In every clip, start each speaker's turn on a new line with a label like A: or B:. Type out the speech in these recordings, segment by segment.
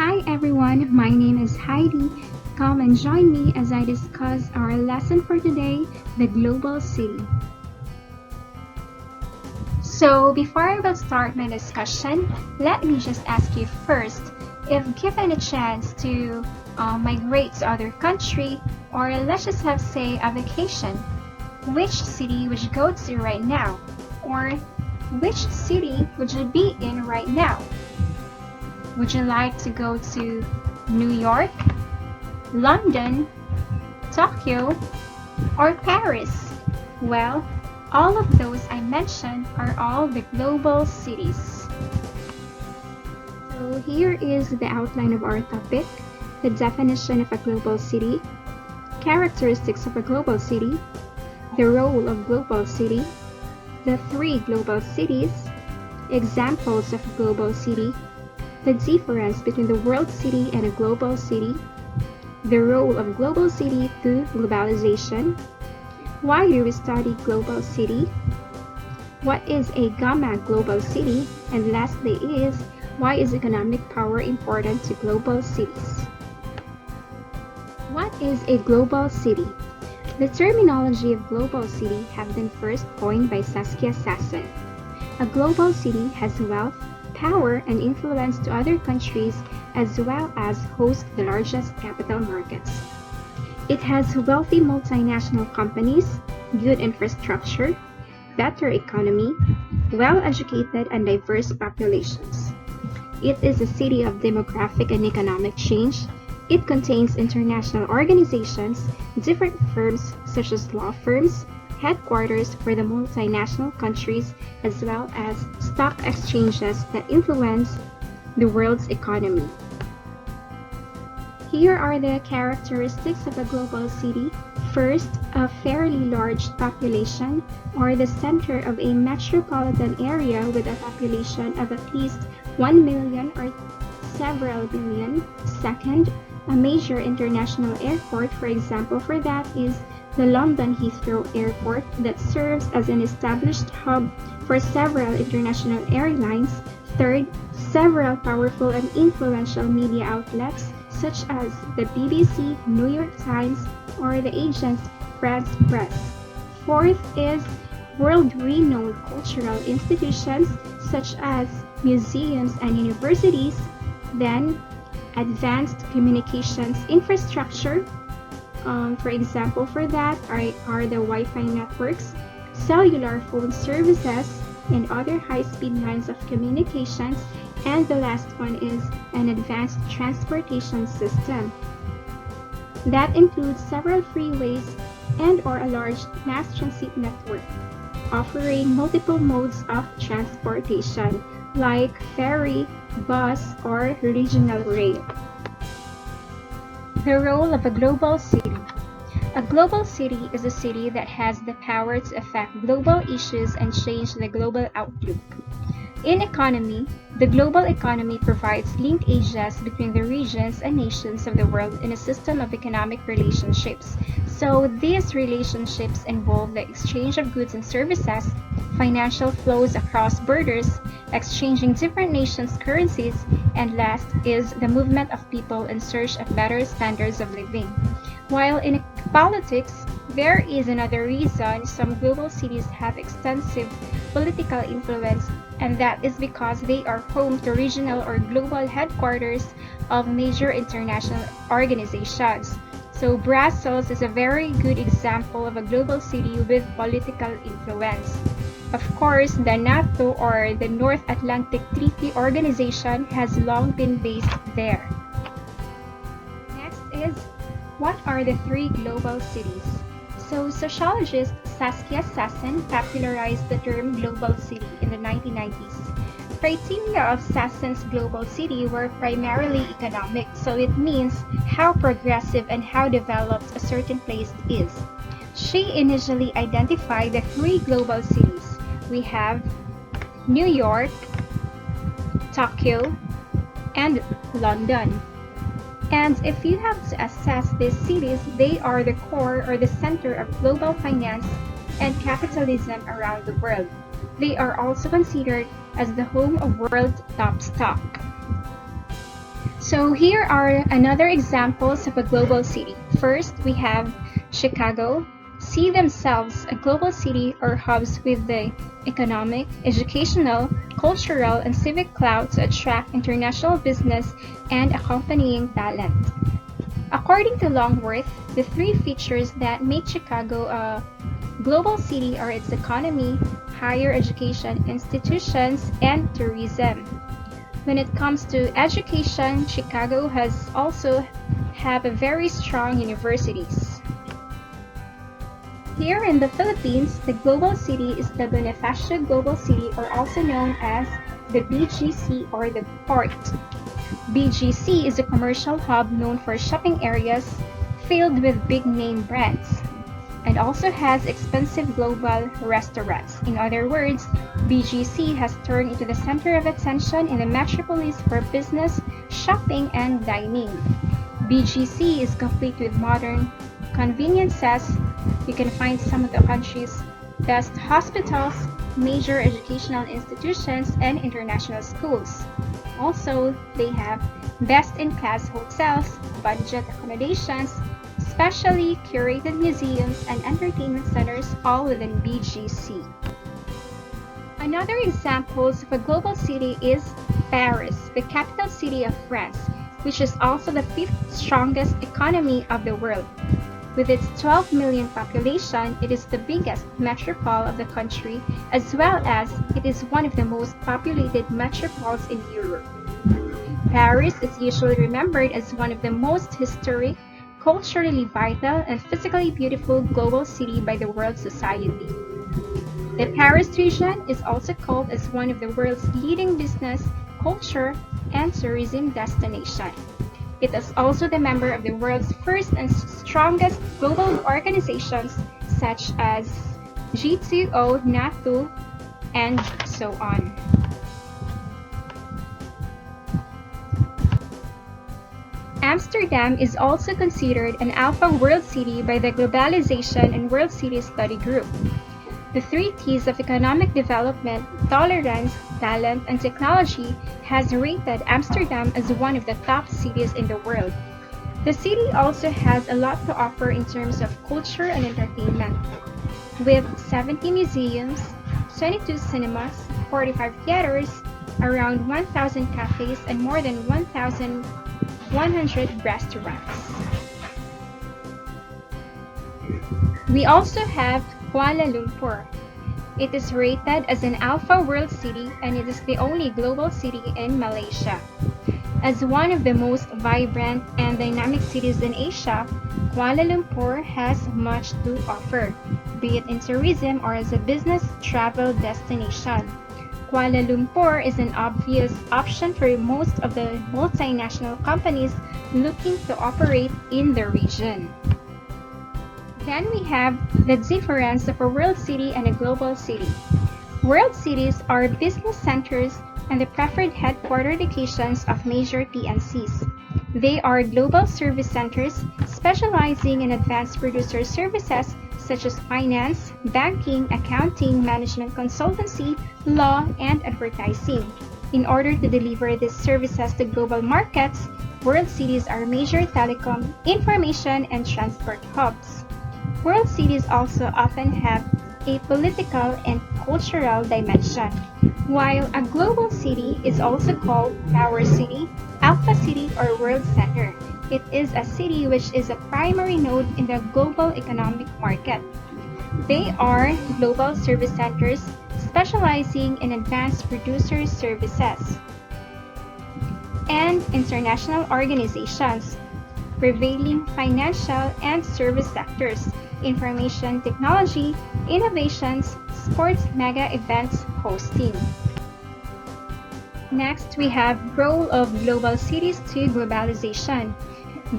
A: Hi everyone, my name is Heidi. Come and join me as I discuss our lesson for today, the global city. So before I will start my discussion, let me just ask you first, if given a chance to migrate to other country, or let's just have say a vacation, which city would you go to right now? Or which city would you be in right now? Would you like to go to New York, London, Tokyo, or Paris? Well, all of those I mentioned are all the global cities. So here is the outline of our topic, the definition of a global city, characteristics of a global city, the role of global city, the three global cities, examples of a global city, the difference between the world city and a global city, the role of global city through globalization, why do we study global city, what is a gamma global city, and lastly is, why is economic power important to global cities? What is a global city? The terminology of global city have been first coined by Saskia Sassen. A global city has wealth, power, and influence to other countries as well as host the largest capital markets. It has wealthy multinational companies, good infrastructure, better economy, well-educated and diverse populations. It is a city of demographic and economic change. It contains international organizations, different firms such as law firms, headquarters for the multinational countries, as well as stock exchanges that influence the world's economy. Here are the characteristics of a global city. First, a fairly large population, or the center of a metropolitan area with a population of at least 1 million or several billion. Second, a major international airport. For example, for that is the London Heathrow Airport that serves as an established hub for several international airlines. Third, several powerful and influential media outlets such as the BBC, New York Times, or the Agence France Presse. Fourth is world-renowned cultural institutions such as museums and universities. Then, advanced communications infrastructure. For example, for that are the Wi-Fi networks, cellular phone services, and other high-speed lines of communications. And the last one is an advanced transportation system. That includes several freeways and/or a large mass transit network, offering multiple modes of transportation like ferry, bus, or regional rail. The role of a global city. A global city is a city that has the power to affect global issues and change the global outlook. In economy, the global economy provides linkages between the regions and nations of the world in a system of economic relationships. So these relationships involve the exchange of goods and services, financial flows across borders, exchanging different nations' currencies, and last is the movement of people in search of better standards of living. While in politics, there is another reason some global cities have extensive political influence, and that is because they are home to regional or global headquarters of major international organizations. So Brussels is a very good example of a global city with political influence. Of course, the NATO or the North Atlantic Treaty Organization has long been based there. Next is, what are the three global cities? So sociologist Saskia Sassen popularized the term global city in the 1990s. Criteria of Sassen's global city were primarily economic, so it means how progressive and how developed a certain place is. She initially identified the three global cities. We have New York, Tokyo, and London. And if you have to assess these cities, they are the core or the center of global finance and capitalism around the world. They are also considered as the home of world's top stock. So here are another examples of a global city. First, we have Chicago. See themselves a global city or hubs with the economic, educational, cultural, and civic clout to attract international business and accompanying talent. According to Longworth, the three features that make Chicago a global city are its economy, higher education institutions, and tourism. When it comes to education, Chicago has also have a very strong universities. Here in the Philippines, the global city is the Bonifacio Global City, or also known as the BGC or the Port. BGC is a commercial hub known for shopping areas filled with big-name brands and also has expensive global restaurants. In other words, BGC has turned into the center of attention in the metropolis for business, shopping, and dining. BGC is complete with modern conveniences. You can find some of the country's best hospitals, major educational institutions, and international schools. Also, they have best-in-class hotels, budget accommodations, specially curated museums, and entertainment centers, all within BGC. Another example of a global city is Paris, the capital city of France, which is also the fifth strongest economy of the world. With its 12 million population, it is the biggest metropole of the country, as well as it is one of the most populated metropoles in Europe. Paris is usually remembered as one of the most historic, culturally vital, and physically beautiful global city by the World Society. The Paris region is also called as one of the world's leading business, culture, and tourism destination. It is also the member of the world's first and strongest global organizations such as G20, NATO, and so on. Amsterdam is also considered an Alpha World City by the Globalization and World City Study Group. The three T's of economic development, tolerance, talent, and technology has rated Amsterdam as one of the top cities in the world. The city also has a lot to offer in terms of culture and entertainment, with 70 museums, 22 cinemas, 45 theaters, around 1,000 cafes, and more than 1,100 restaurants. We also have Kuala Lumpur. It is rated as an Alpha World City and it is the only global city in Malaysia. As one of the most vibrant and dynamic cities in Asia, Kuala Lumpur has much to offer, be it in tourism or as a business travel destination. Kuala Lumpur is an obvious option for most of the multinational companies looking to operate in the region. Then we have the difference of a world city and a global city. World cities are business centers and the preferred headquarter locations of major PNCs. They are global service centers specializing in advanced producer services such as finance, banking, accounting, management consultancy, law, and advertising. In order to deliver these services to global markets, world cities are major telecom, information, and transport hubs. World cities also often have a political and cultural dimension, while a global city is also called Power City, Alpha City, or World Center. It is a city which is a primary node in the global economic market. They are global service centers specializing in advanced producer services and international organizations, prevailing financial and service sectors, information technology, innovations, sports mega events hosting. Next, we have role of global cities to globalization.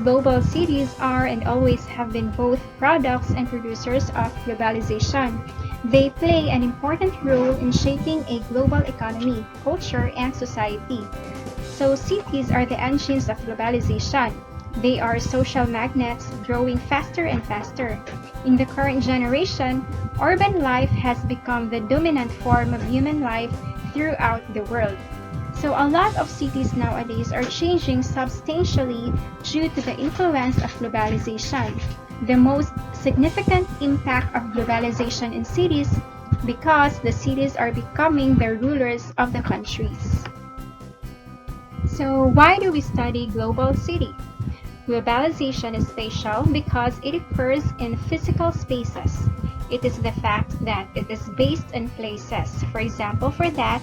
A: Global cities are and always have been both products and producers of globalization. They play an important role in shaping a global economy, culture, and society. So cities are the engines of globalization. They are social magnets growing faster and faster. In the current generation, urban life has become the dominant form of human life throughout the world. So a lot of cities nowadays are changing substantially due to the influence of globalization. The most significant impact of globalization in cities because the cities are becoming the rulers of the countries. So why do we study global city? Globalization is spatial because it occurs in physical spaces. It is the fact that it is based in places. For example, for that,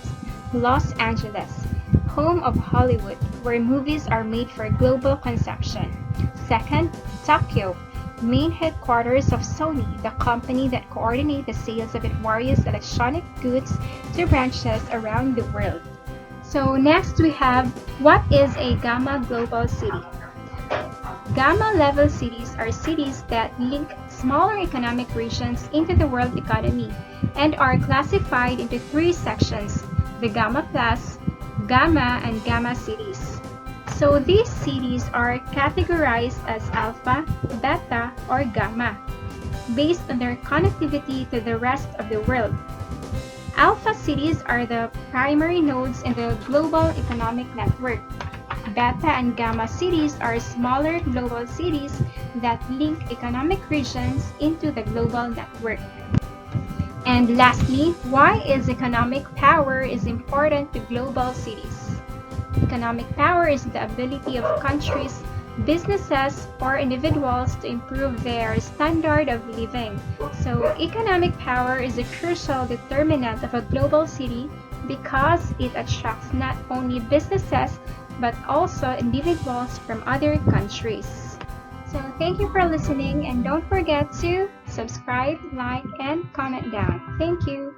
A: Los Angeles, home of Hollywood, where movies are made for global consumption. Second, Tokyo, main headquarters of Sony, the company that coordinates the sales of its various electronic goods to branches around the world. So next we have, what is a Gamma Global City? Gamma level cities are cities that link smaller economic regions into the world economy and are classified into three sections: the Gamma Plus, Gamma, and Gamma cities. So these cities are categorized as Alpha, Beta, or Gamma, based on their connectivity to the rest of the world. Alpha cities are the primary nodes in the global economic network. Beta and Gamma cities are smaller global cities that link economic regions into the global network. And lastly, why is economic power is important to global cities? Economic power is the ability of countries, businesses, or individuals to improve their standard of living. So economic power is a crucial determinant of a global city because it attracts not only businesses but also individuals from other countries. So thank you for listening, and don't forget to subscribe, like, and comment down. Thank you.